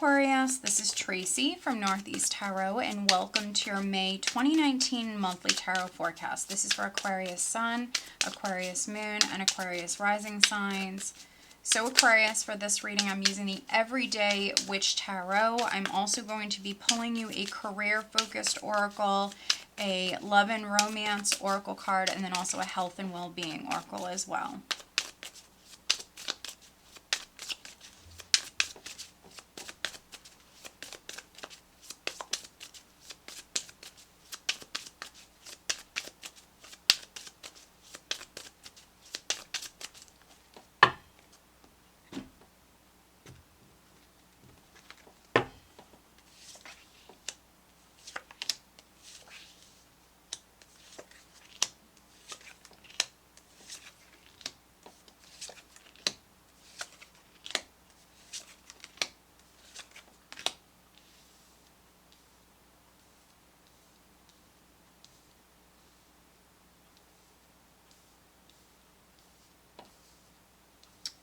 Aquarius, this is Tracy from Northeast Tarot, and welcome to your May 2019 monthly tarot forecast. This is for Aquarius Sun, Aquarius Moon, and Aquarius Rising signs. So Aquarius, for this reading, I'm using the Everyday Witch Tarot. I'm also going to be pulling you a career-focused oracle, a love and romance oracle card, and then also a health and well-being oracle as well.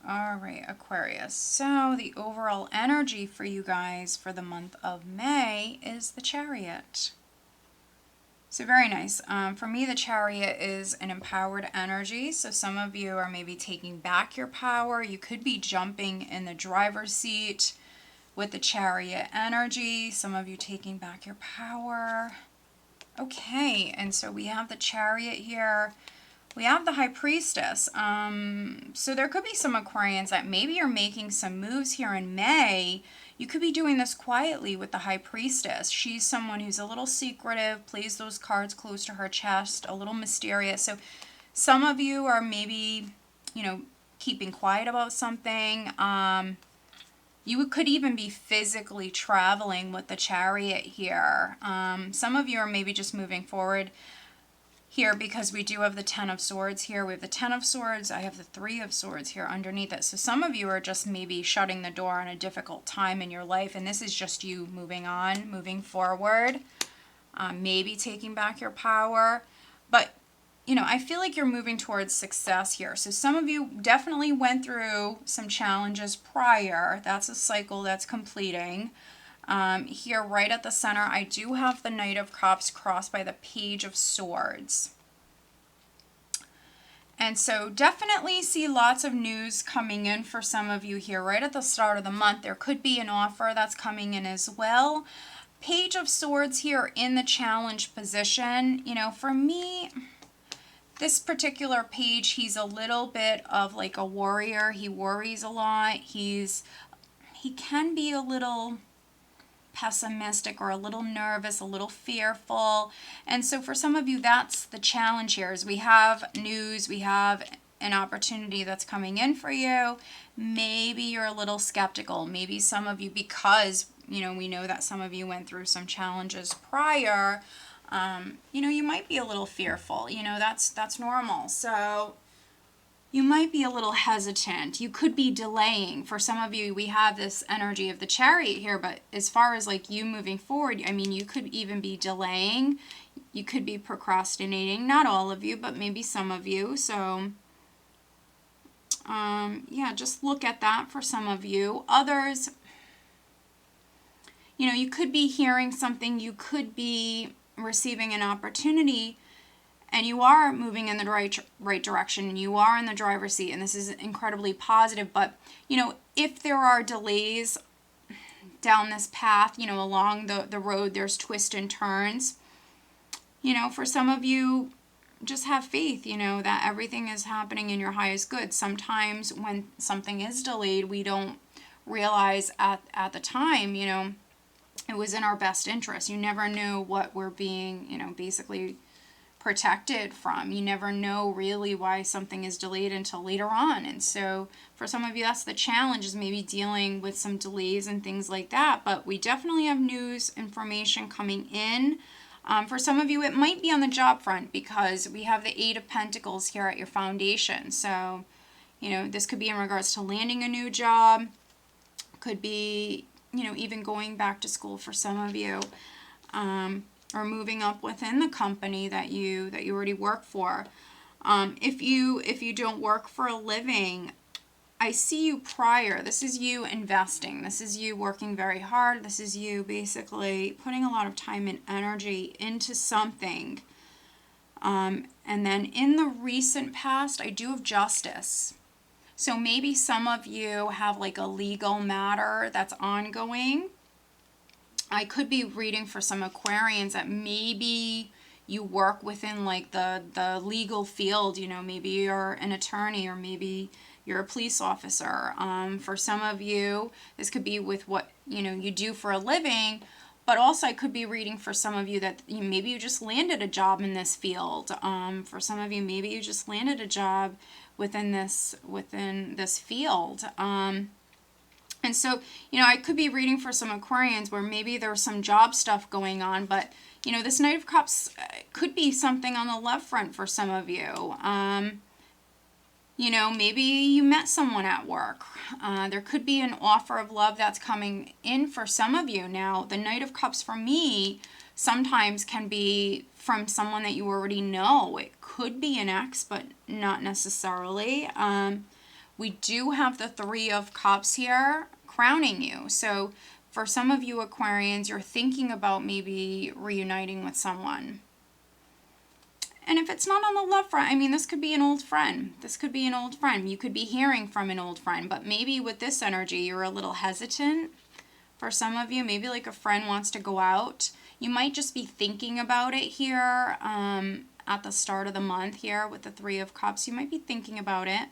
All right, Aquarius. So the overall energy for you guys for the month of May is the Chariot. So very nice. For me, the Chariot is an empowered energy. So some of you are maybe taking back your power. You could be jumping in the driver's seat with the Chariot energy. Some of you taking back your power. Okay, and so we have the Chariot here. We have the High Priestess. So there could be some Aquarians that maybe you're making some moves here in May. You could be doing this quietly with the High Priestess. She's someone who's a little secretive, plays those cards close to her chest, a little mysterious. So some of you are maybe, keeping quiet about something. You could even be physically traveling with the Chariot here. Some of you are maybe just moving forward here because we do have the Ten of Swords here. We have the Ten of Swords. I have the Three of Swords here underneath it. So some of you are just maybe shutting the door on a difficult time in your life, and this is just you moving on, moving forward, maybe taking back your power. But, I feel like you're moving towards success here. So some of you definitely went through some challenges prior. That's a cycle that's completing. Here right at the center, I do have the Knight of Cups crossed by the Page of Swords. And so definitely see lots of news coming in for some of you here right at the start of the month. There could be an offer that's coming in as well. Page of Swords here in the challenge position. For me, this particular page, he's a little bit of like a warrior. He worries a lot. He can be a little pessimistic or a little nervous, a little fearful. And so for some of you, that's the challenge here is we have news, we have an opportunity that's coming in for you. Maybe you're a little skeptical. Maybe some of you, because, we know that some of you went through some challenges prior, you might be a little fearful. That's normal. So you might be a little hesitant. You could be delaying. For some of you, we have this energy of the Chariot here, but as far as like you moving forward, you could even be delaying. You could be procrastinating. Not all of you, but maybe some of you. So, yeah, just look at that for some of you. Others, you could be hearing something. You could be receiving an opportunity, and you are moving in the right direction, and you are in the driver's seat, and this is incredibly positive. But, if there are delays down this path, along the road, there's twists and turns. For some of you, just have faith, that everything is happening in your highest good. Sometimes when something is delayed, we don't realize at the time, it was in our best interest. You never know what we're being, basically protected from. You never know really why something is delayed until later on. And so for some of you, that's the challenge, is maybe dealing with some delays and things like that. But we definitely have news information coming in. For some of you, it might be on the job front because we have the Eight of Pentacles here at your foundation. So, this could be in regards to landing a new job. Could be, even going back to school for some of you. Or moving up within the company that you already work for. If you don't work for a living, I see you prior. This is you investing. This is you working very hard. This is you basically putting a lot of time and energy into something. And then in the recent past, I do have justice. So maybe some of you have like a legal matter that's ongoing. I could be reading for some Aquarians that maybe you work within like the legal field, you know, maybe you're an attorney or maybe you're a police officer. For some of you, this could be with what, you know, you do for a living, but also I could be reading for some of you that maybe you just landed a job in this field. For some of you, maybe you just landed a job within this field. And so, you know, I could be reading for some Aquarians where maybe there's some job stuff going on, but, you know, this Knight of Cups could be something on the love front for some of you. You know, maybe you met someone at work. There could be an offer of love that's coming in for some of you. Now, the Knight of Cups for me sometimes can be from someone that you already know. It could be an ex, but not necessarily. We do have the Three of Cups here crowning you. So for some of you Aquarians, you're thinking about maybe reuniting with someone. And if it's not on the love front, I mean, this could be an old friend. This could be an old friend. You could be hearing from an old friend, but maybe with this energy, you're a little hesitant. For some of you, maybe like a friend wants to go out. You might just be thinking about it here at the start of the month here with the Three of Cups. You might be thinking about it.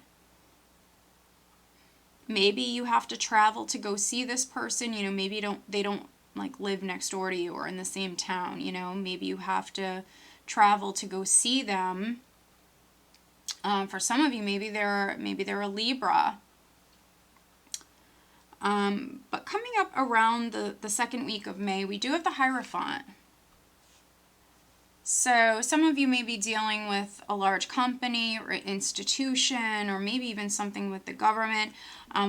Maybe you have to travel to go see this person. You know, maybe they don't like live next door to you or in the same town. You know, maybe you have to travel to go see them. For some of you, maybe they're a Libra. But coming up around the second week of May, we do have the Hierophant. So some of you may be dealing with a large company or institution, or maybe even something with the government.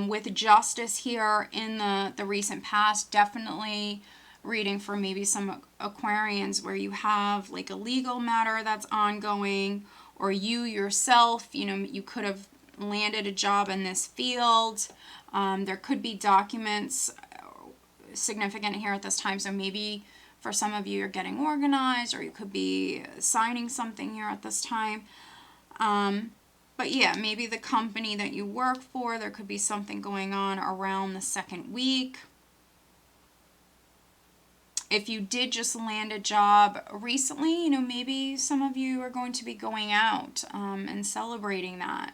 With justice here in the recent past, definitely reading for maybe some Aquarians where you have like a legal matter that's ongoing, or you yourself, you know, you could have landed a job in this field. There could be documents significant here at this time. So maybe for some of you, you're getting organized, or you could be signing something here at this time. But yeah, maybe the company that you work for, there could be something going on around the second week. If you did just land a job recently, you know, maybe some of you are going to be going out and celebrating that.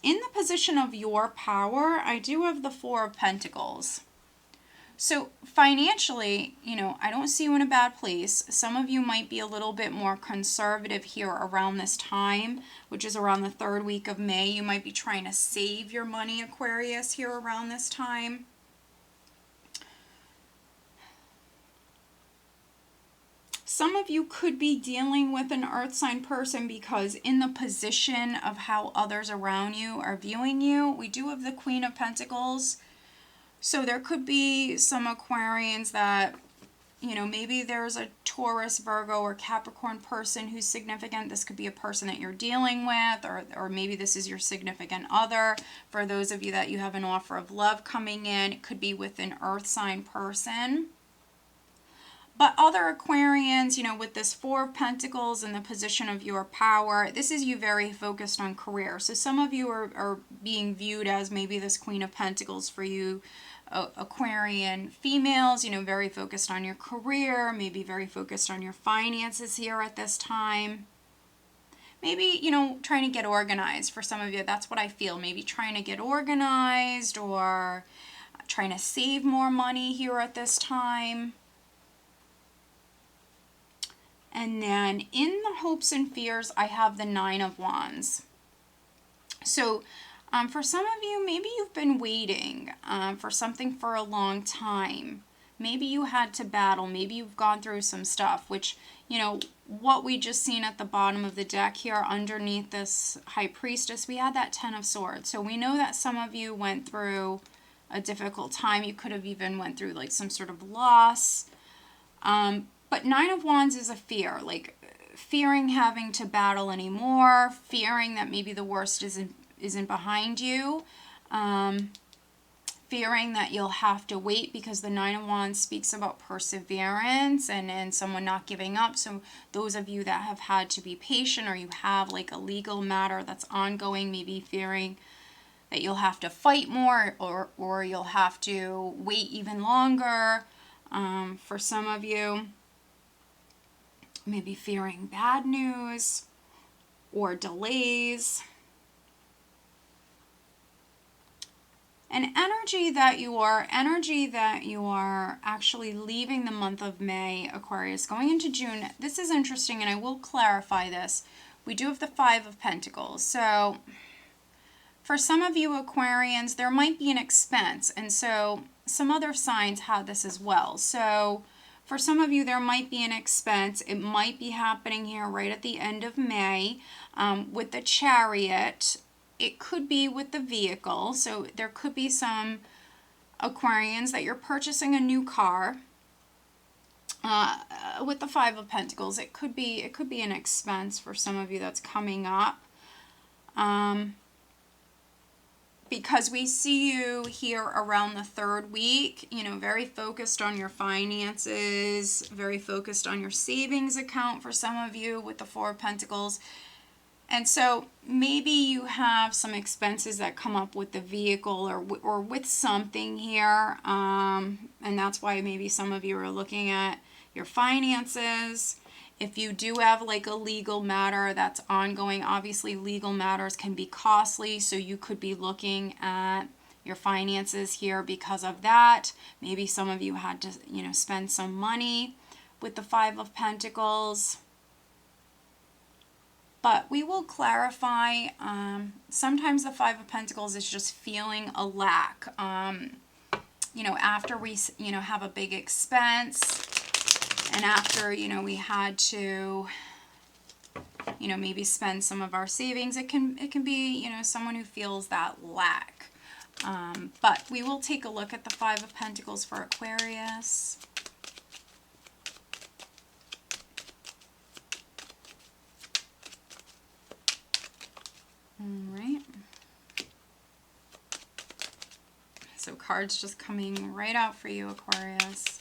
In the position of your power, I do have the Four of Pentacles. So financially, you know, I don't see you in a bad place. Some of you might be a little bit more conservative here around this time, which is around the third week of May. You might be trying to save your money, Aquarius, here around this time. Some of you could be dealing with an earth sign person because in the position of how others around you are viewing you, we do have the Queen of Pentacles. So there could be some Aquarians that, you know, maybe there's a Taurus, Virgo, or Capricorn person who's significant. This could be a person that you're dealing with, or maybe this is your significant other. For those of you that you have an offer of love coming in, it could be with an earth sign person. But other Aquarians, you know, with this Four of Pentacles and the position of your power, this is you very focused on career. So some of you are being viewed as maybe this Queen of Pentacles for you, Aquarian females, you know, very focused on your career, maybe very focused on your finances here at this time. Maybe, you know, trying to get organized for some of you. That's what I feel. Maybe trying to get organized or trying to save more money here at this time. And then in the hopes and fears, I have the Nine of Wands. So for some of you, maybe you've been waiting for something for a long time. Maybe you had to battle. Maybe you've gone through some stuff, which, you know, what we just seen at the bottom of the deck here underneath this High Priestess, we had that Ten of Swords. So we know that some of you went through a difficult time. You could have even went through like some sort of loss. But Nine of Wands is a fear. Like fearing having to battle anymore, fearing that maybe the worst isn't behind you, fearing that you'll have to wait, because the Nine of Wands speaks about perseverance and someone not giving up. So those of you that have had to be patient, or you have like a legal matter that's ongoing, maybe fearing that you'll have to fight more, or you'll have to wait even longer. For some of you, maybe fearing bad news or delays. An energy that you are actually leaving the month of May, Aquarius, going into June. This is interesting, and I will clarify this. We do have the Five of Pentacles. So for some of you Aquarians, there might be an expense, and so some other signs had this as well. So for some of you, there might be an expense. It might be happening here right at the end of May with the Chariot. It could be with the vehicle. So there could be some Aquarians that you're purchasing a new car. With the Five of Pentacles, it could be an expense for some of you that's coming up. Because we see you here around the 3rd week, you know, very focused on your finances, very focused on your savings account for some of you with the Four of Pentacles. And so maybe you have some expenses that come up with the vehicle or with something here. And that's why maybe some of you are looking at your finances. If you do have like a legal matter that's ongoing, obviously legal matters can be costly. So you could be looking at your finances here because of that. Maybe some of you had to, you know, spend some money with the Five of Pentacles. But we will clarify, sometimes the Five of Pentacles is just feeling a lack. You know, after we, you know, have a big expense, and after, you know, we had to, you know, maybe spend some of our savings, it can be, you know, someone who feels that lack. But we will take a look at the Five of Pentacles for Aquarius. All right. So cards just coming right out for you, Aquarius.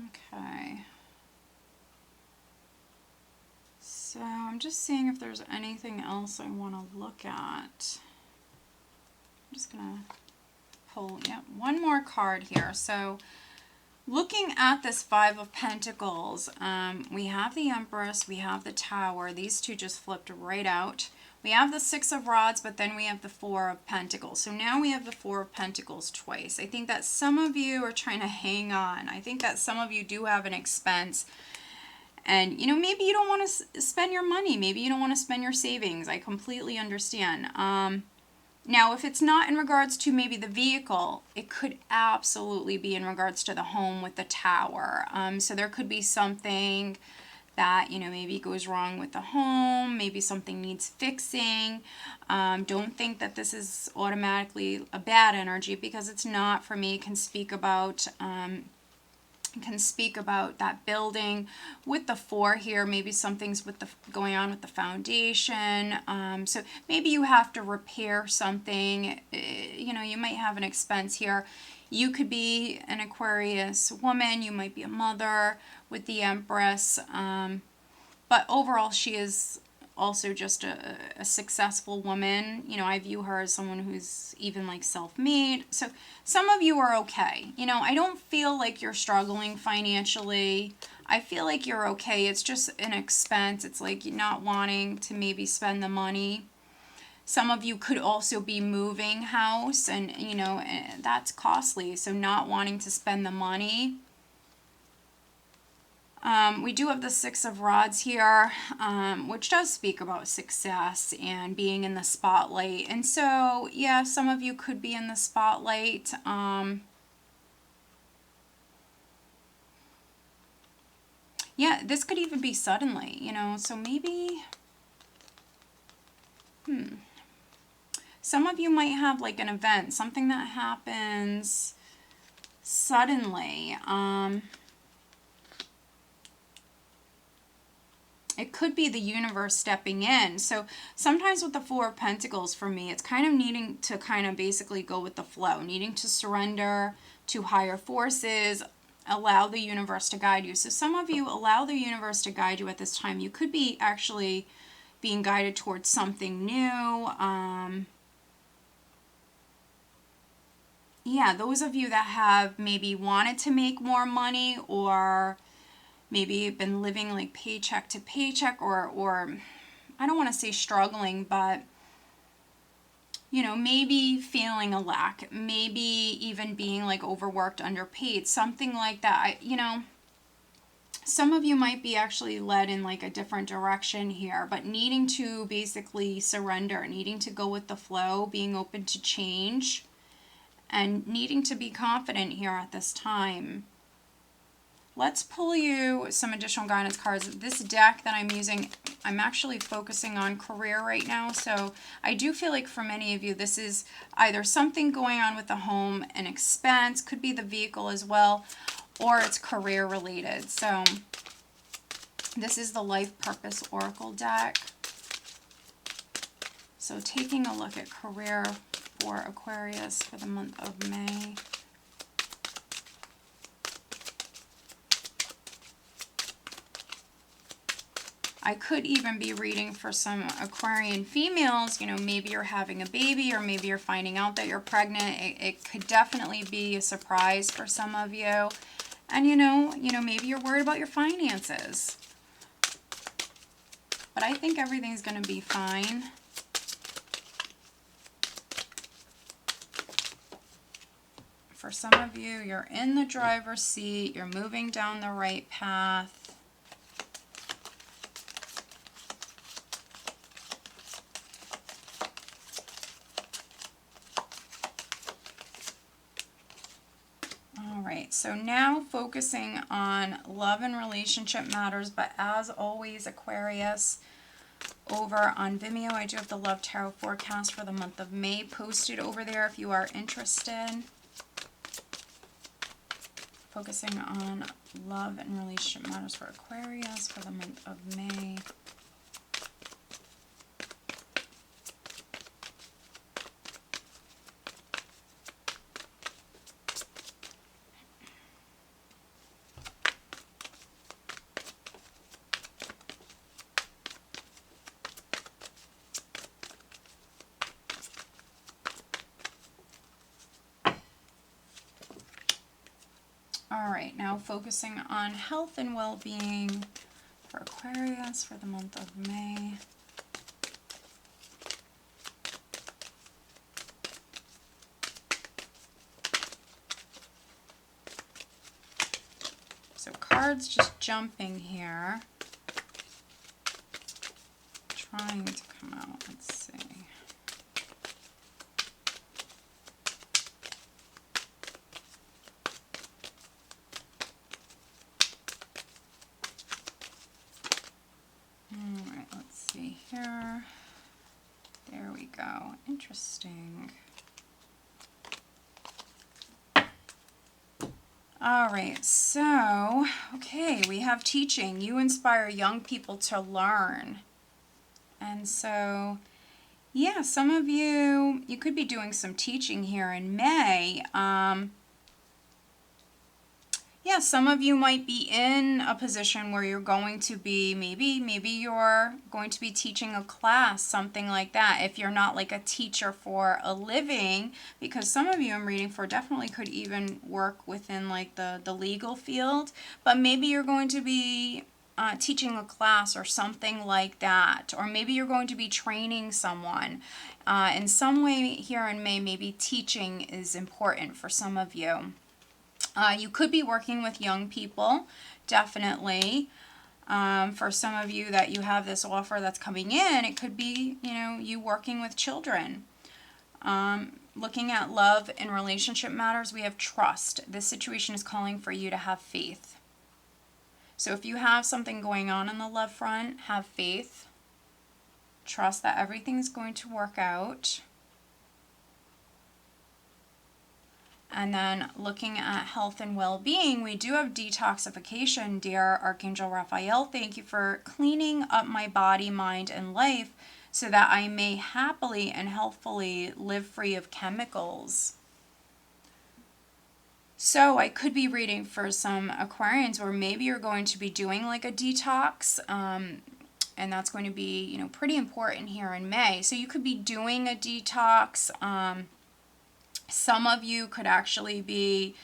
Okay. So I'm just seeing if there's anything else I want to look at. I'm just going to pull, one more card here. So looking at this Five of Pentacles, we have the Empress, we have the Tower. These two just flipped right out. We have the Six of Rods, but then we have the Four of Pentacles. So now we have the Four of Pentacles twice. I think that some of you are trying to hang on. I think that some of you do have an expense. And, you know, maybe you don't want to spend your money. Maybe you don't want to spend your savings. I completely understand. Now, if it's not in regards to maybe the vehicle, it could absolutely be in regards to the home with the Tower. So there could be something that, you know, maybe goes wrong with the home, maybe something needs fixing. Don't think that this is automatically a bad energy, because it's not. For me, it can speak about that building. With the Four here, maybe something's going on with the foundation. So maybe you have to repair something. You know, you might have an expense here. You could be an Aquarius woman, you might be a mother with the Empress, but overall she is also just a successful woman. You know, I view her as someone who's even like self-made. So some of you are okay. You know, I don't feel like you're struggling financially. I feel like you're okay. It's just an expense. It's like you're not wanting to maybe spend the money. Some of you could also be moving house, and, you know, that's costly. So not wanting to spend the money. We do have the Six of Rods here, which does speak about success and being in the spotlight. And so, yeah, some of you could be in the spotlight. Yeah, this could even be suddenly, you know, so maybe, some of you might have like an event, something that happens suddenly. It could be the universe stepping in. So sometimes with the Four of Pentacles, for me, it's kind of needing to kind of basically go with the flow, needing to surrender to higher forces, allow the universe to guide you. So some of you allow the universe to guide you at this time. You could be actually being guided towards something new. Yeah, those of you that have maybe wanted to make more money, or maybe been living like paycheck to paycheck, or I don't want to say struggling, but you know, maybe feeling a lack, maybe even being like overworked, underpaid, something like that. You know, some of you might be actually led in like a different direction here, but needing to basically surrender, needing to go with the flow, being open to change, and needing to be confident here at this time. Let's pull you some additional guidance cards. This deck that I'm using, I'm actually focusing on career right now. So I do feel like for many of you, this is either something going on with the home, an expense, could be the vehicle as well, or it's career related. So this is the Life Purpose Oracle deck. So taking a look at career for Aquarius for the month of May. I could even be reading for some Aquarian females. You know, maybe you're having a baby, or maybe you're finding out that you're pregnant. It could definitely be a surprise for some of you. And you know, maybe you're worried about your finances. But I think everything's going to be fine. For some of you, you're in the driver's seat. You're moving down the right path. So now focusing on love and relationship matters, but as always, Aquarius, over on Vimeo, I do have the Love Tarot forecast for the month of May posted over there if you are interested. Focusing on love and relationship matters for Aquarius for the month of May. All right, now focusing on health and well-being for Aquarius for the month of May. So cards just jumping here, trying to come out. Let's see. Here. There we go. Interesting. All right, so, okay, we have teaching. You inspire young people to learn. And so, yeah, some of you could be doing some teaching here in May. Yeah, some of you might be in a position where you're going to be, maybe you're going to be teaching a class, something like that. If you're not like a teacher for a living, because some of you I'm reading for definitely could even work within like the legal field, but maybe you're going to be teaching a class or something like that, or maybe you're going to be training someone. In some way here in May, maybe teaching is important for some of you. You could be working with young people definitely. For some of you that you have this offer that's coming in, it could be, you know, you working with children. Looking at love and relationship matters, we have trust. This situation is calling for you to have faith. So if you have something going on the love front, have faith. Trust that everything's going to work out. And then looking at health and well-being, we do have detoxification. Dear Archangel Raphael, thank you for cleaning up my body, mind, and life so that I may happily and healthfully live free of chemicals. So I could be reading for some Aquarians where maybe you're going to be doing like a detox, and that's going to be, you know, pretty important here in May. So you could be doing a detox. Some of you could actually be,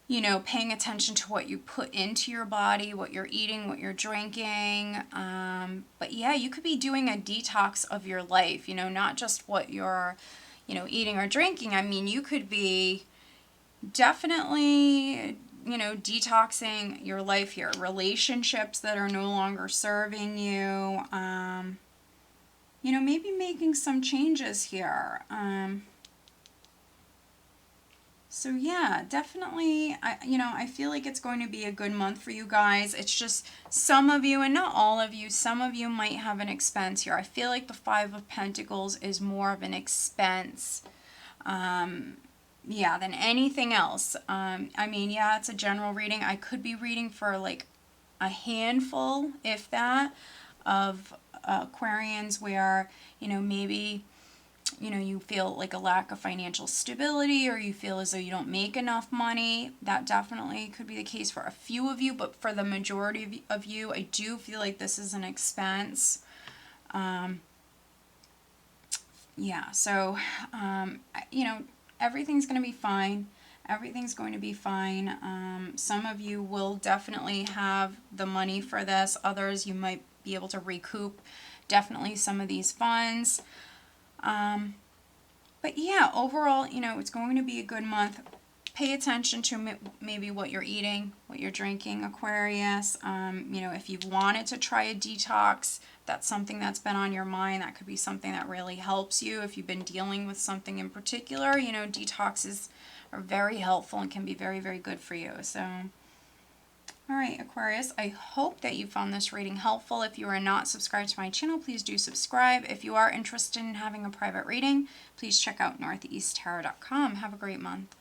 you know, paying attention to what you put into your body, what you're eating, what you're drinking. But yeah, you could be doing a detox of your life, you know, not just what you're, you know, eating or drinking. I mean, you could be definitely, you know, detoxing your life here. Relationships that are no longer serving you. You know, maybe making some changes here. So yeah, definitely, I feel like it's going to be a good month for you guys. It's just some of you, and not all of you, some of you might have an expense here. I feel like the Five of Pentacles is more of an expense, yeah, than anything else. I mean, yeah, it's a general reading. I could be reading for like a handful, if that, of Aquarians where, you know, maybe, you know, you feel like a lack of financial stability, or you feel as though you don't make enough money. That definitely could be the case for a few of you, but for the majority of you, I do feel like this is an expense. Yeah, so, you know, everything's going to be fine. Everything's going to be fine. Some of you will definitely have the money for this. Others, you might be able to recoup definitely some of these funds. But yeah, overall, you know, it's going to be a good month. Pay attention to maybe what you're eating, what you're drinking, Aquarius. You know, if you've wanted to try a detox, that's something that's been on your mind. That could be something that really helps you. If you've been dealing with something in particular, you know, detoxes are very helpful and can be very, very good for you. So, all right, Aquarius, I hope that you found this reading helpful. If you are not subscribed to my channel, please do subscribe. If you are interested in having a private reading, please check out northeasttarot.com. Have a great month.